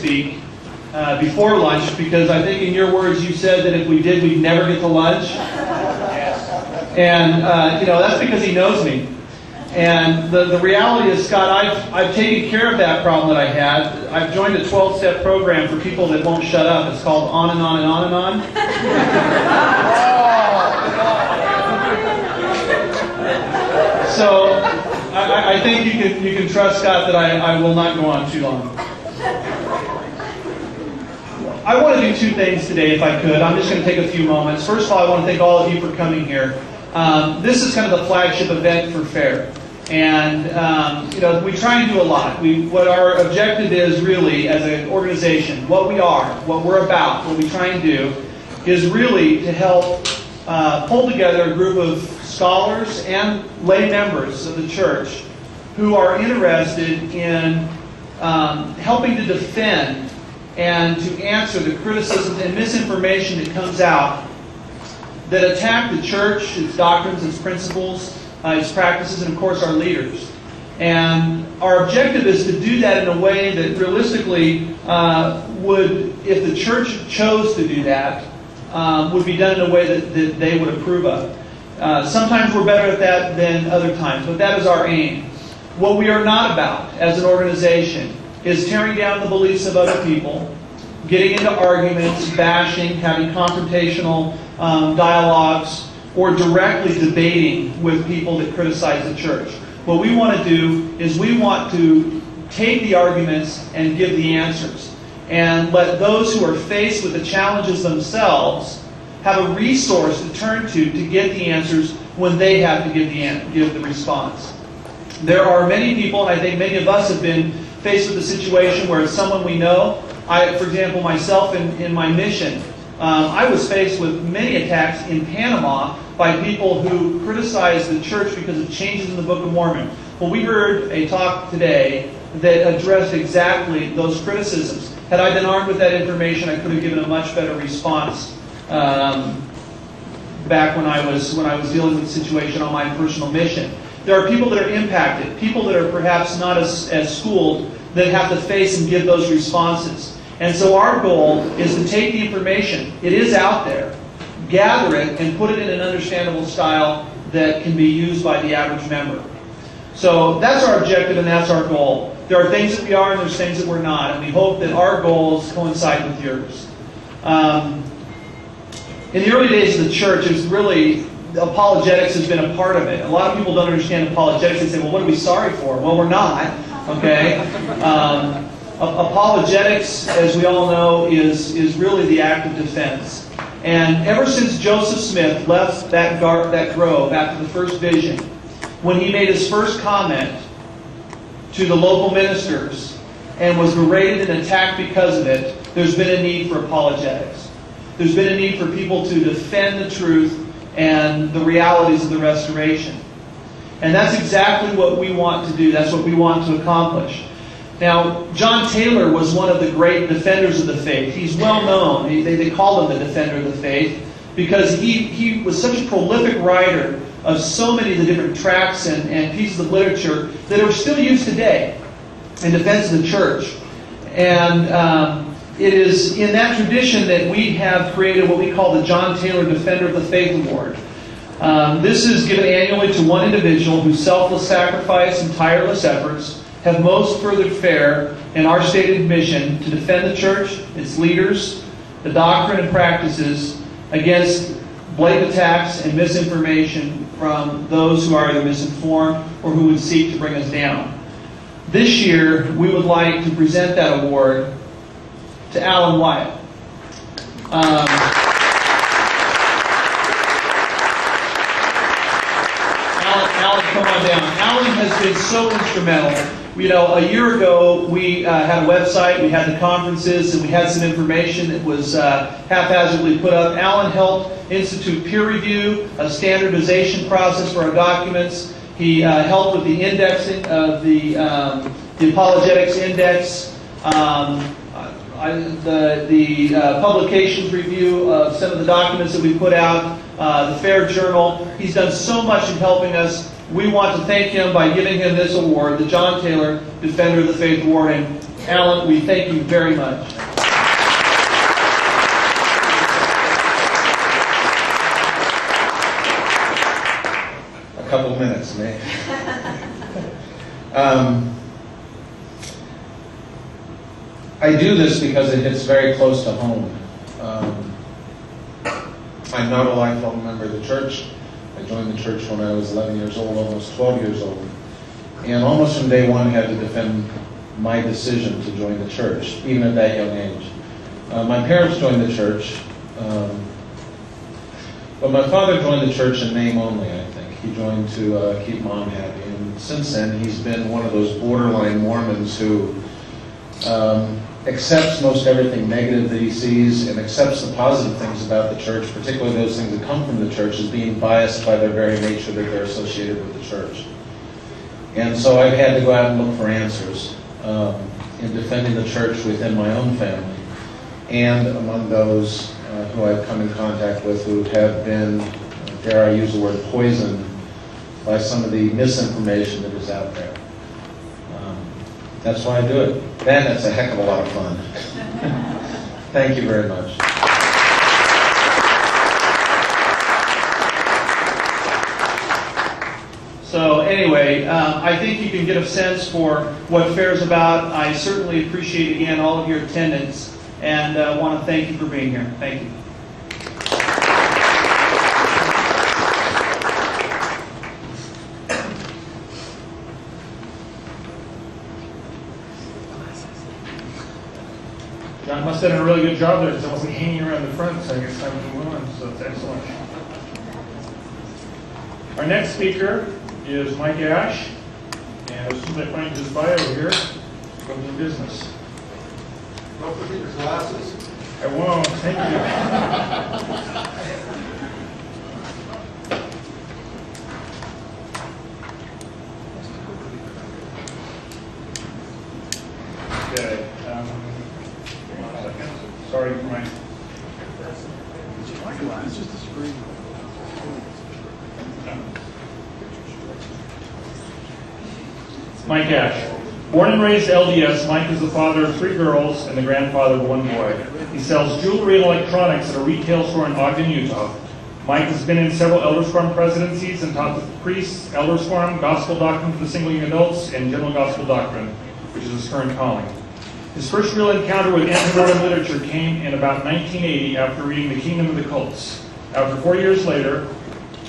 speak before lunch, because I think in your words you said that if we did, we'd never get to lunch. And that's because he knows me. And the reality is, Scott, I've taken care of that problem that I had. I've joined a 12-step program for people that won't shut up. It's called On and On and On and On. So I think you can trust, Scott, that I will not go on too long. I want to do two things today, if I could. I'm just going to take a few moments. First of all, I want to thank all of you for coming here. This is kind of the flagship event for FAIR. And, we try and do a lot. What our objective is really as an organization, what we are, what we're about, what we try and do, is really to help pull together a group of scholars and lay members of the church who are interested in helping to defend and to answer the criticisms and misinformation that comes out that attack the church, its doctrines, its principles, its practices, and of course our leaders. And our objective is to do that in a way that realistically would, if the church chose to do that, would be done in a way that they would approve of. Sometimes we're better at that than other times, but that is our aim. What we are not about as an organization is tearing down the beliefs of other people, getting into arguments, bashing, having confrontational dialogues, or directly debating with people that criticize the church. What we want to do is we want to take the arguments and give the answers, and let those who are faced with the challenges themselves have a resource to turn to get the answers when they have to give the response. There are many people, and I think many of us have been faced with a situation where it's someone we know. For example, myself in my mission, I was faced with many attacks in Panama by people who criticized the church because of changes in the Book of Mormon. Well, we heard a talk today that addressed exactly those criticisms. Had I been armed with that information, I could have given a much better response back when I was dealing with the situation on my personal mission. There are people that are impacted, people that are perhaps not as schooled, that have to face and give those responses. And so our goal is to take the information, it is out there, gather it, and put it in an understandable style that can be used by the average member. So that's our objective and that's our goal. There are things that we are and there's things that we're not, and we hope that our goals coincide with yours. In the early days of the church, it's really, apologetics has been a part of it. A lot of people don't understand apologetics. They say, well, what are we sorry for? Well, we're not, okay? Apologetics, as we all know, is really the act of defense. And ever since Joseph Smith left that grove after the first vision, when he made his first comment to the local ministers and was berated and attacked because of it, there's been a need for apologetics. There's been a need for people to defend the truth and the realities of the restoration. And that's exactly what we want to do. That's what we want to accomplish. Now, John Taylor was one of the great defenders of the faith. He's well known. They call him the defender of the faith because he was such a prolific writer of so many of the different tracts and pieces of literature that are still used today in defense of the church. And it is in that tradition that we have created what we call the John Taylor Defender of the Faith Award. This is given annually to one individual whose selfless sacrifice and tireless efforts have most furthered FAIR in our stated mission to defend the church, its leaders, the doctrine and practices against blatant attacks and misinformation from those who are either misinformed or who would seek to bring us down. This year, we would like to present that award to Alan Wyatt. Alan, come on down. Alan has been so instrumental. A year ago, we had a website, we had the conferences, and we had some information that was haphazardly put up. Alan helped institute peer review, a standardization process for our documents. He helped with the indexing of the apologetics index, the publications review of some of the documents that we put out, the FAIR Journal. He's done so much in helping us. We want to thank him by giving him this award, the John Taylor Defender of the Faith Award. And talent. We thank you very much. A couple minutes, maybe. I do this because it hits very close to home. I'm not a lifelong member of the church. I joined the church when I was 11 years old, almost 12 years old. And almost from day one had to defend my decision to join the church, even at that young age. My parents joined the church, but my father joined the church in name only, I think. He joined to keep Mom happy. And since then, he's been one of those borderline Mormons who accepts most everything negative that he sees and accepts the positive things about the church, particularly those things that come from the church, as being biased by their very nature that they're associated with the church. And so I've had to go out and look for answers in defending the church within my own family and among those who I've come in contact with who have been, dare I use the word, poisoned by some of the misinformation that is out there. That's why I do it. And that's a heck of a lot of fun. Thank you very much. So anyway, I think you can get a sense for what FAIR is about. I certainly appreciate, again, all of your attendance, and want to thank you for being here. Thank you. John must have done a really good job there because I wasn't hanging around the front, so I guess time to move on. So it's excellent. Our next speaker is Mike Ash, and as soon as I find his bio here, go to business. Don't forget your glasses. I won't. Thank you. Okay. 1 second. Sorry for my. It's just a screen. Mike Ash. Born and raised LDS, Mike is the father of 3 girls and the grandfather of 1 boy. He sells jewelry and electronics at a retail store in Ogden, Utah. Mike has been in several Elders Quorum presidencies and taught the priests Elders Quorum, Gospel Doctrine for the Single Young Adults, and General Gospel Doctrine, which is his current calling. His first real encounter with anti-mormon literature came in about 1980 after reading The Kingdom of the Cults. About 4 years later,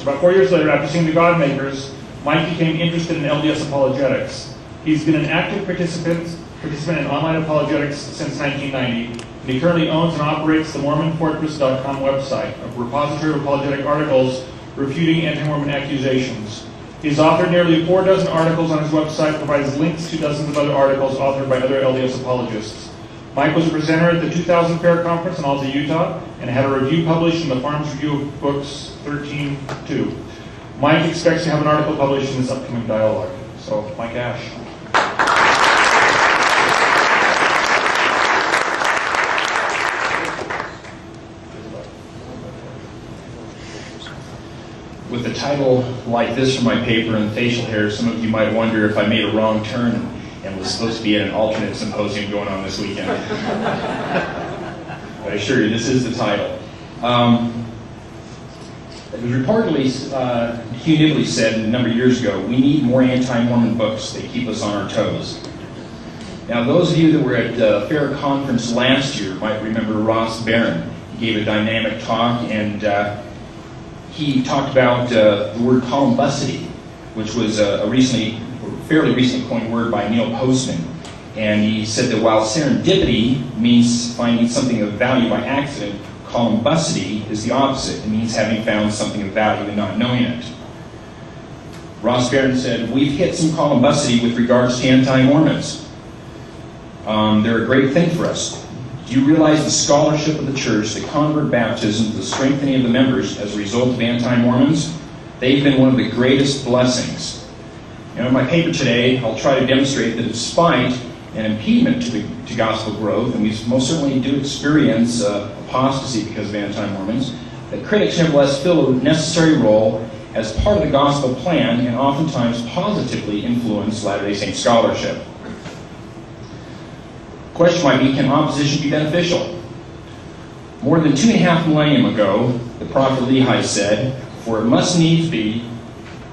after seeing The Godmakers, Mike became interested in LDS apologetics. He's been an active participant in online apologetics since 1990, and he currently owns and operates the MormonFortress.com website, a repository of apologetic articles refuting anti-Mormon accusations. He's authored nearly 4 dozen articles on his website, provides links to dozens of other articles authored by other LDS apologists. Mike was a presenter at the 2000 Fair Conference in Alta, Utah, and had a review published in the Farms Review of Books 13-2. Mike expects to have an article published in this upcoming dialogue. So, Mike Ash. With a title like this for my paper and facial hair, some of you might wonder if I made a wrong turn and was supposed to be at an alternate symposium going on this weekend. But I assure you, this is the title. It was reportedly, Hugh Nibley said a number of years ago, we need more anti-Mormon books. They keep us on our toes. Now, those of you that were at the Fair Conference last year might remember Ross Barron. He gave a dynamic talk, and he talked about the word columbusity, which was a fairly recently coined word by Neil Postman. And he said that while serendipity means finding something of value by accident, columbusity is the opposite. It means having found something of value and not knowing it. Ross Barron said, we've hit some columbusity with regards to anti-Mormons. They're a great thing for us. Do you realize the scholarship of the church, the convert baptism, the strengthening of the members as a result of anti-Mormons? They've been one of the greatest blessings. And in my paper today, I'll try to demonstrate that despite an impediment to gospel growth, and we most certainly do experience apostasy because of anti-Mormons, that critics nevertheless fill a necessary role as part of the gospel plan and oftentimes positively influence Latter-day Saint scholarship. Question might be, can opposition be beneficial? More than 2.5 millennium ago, the prophet Lehi said, "For it must needs be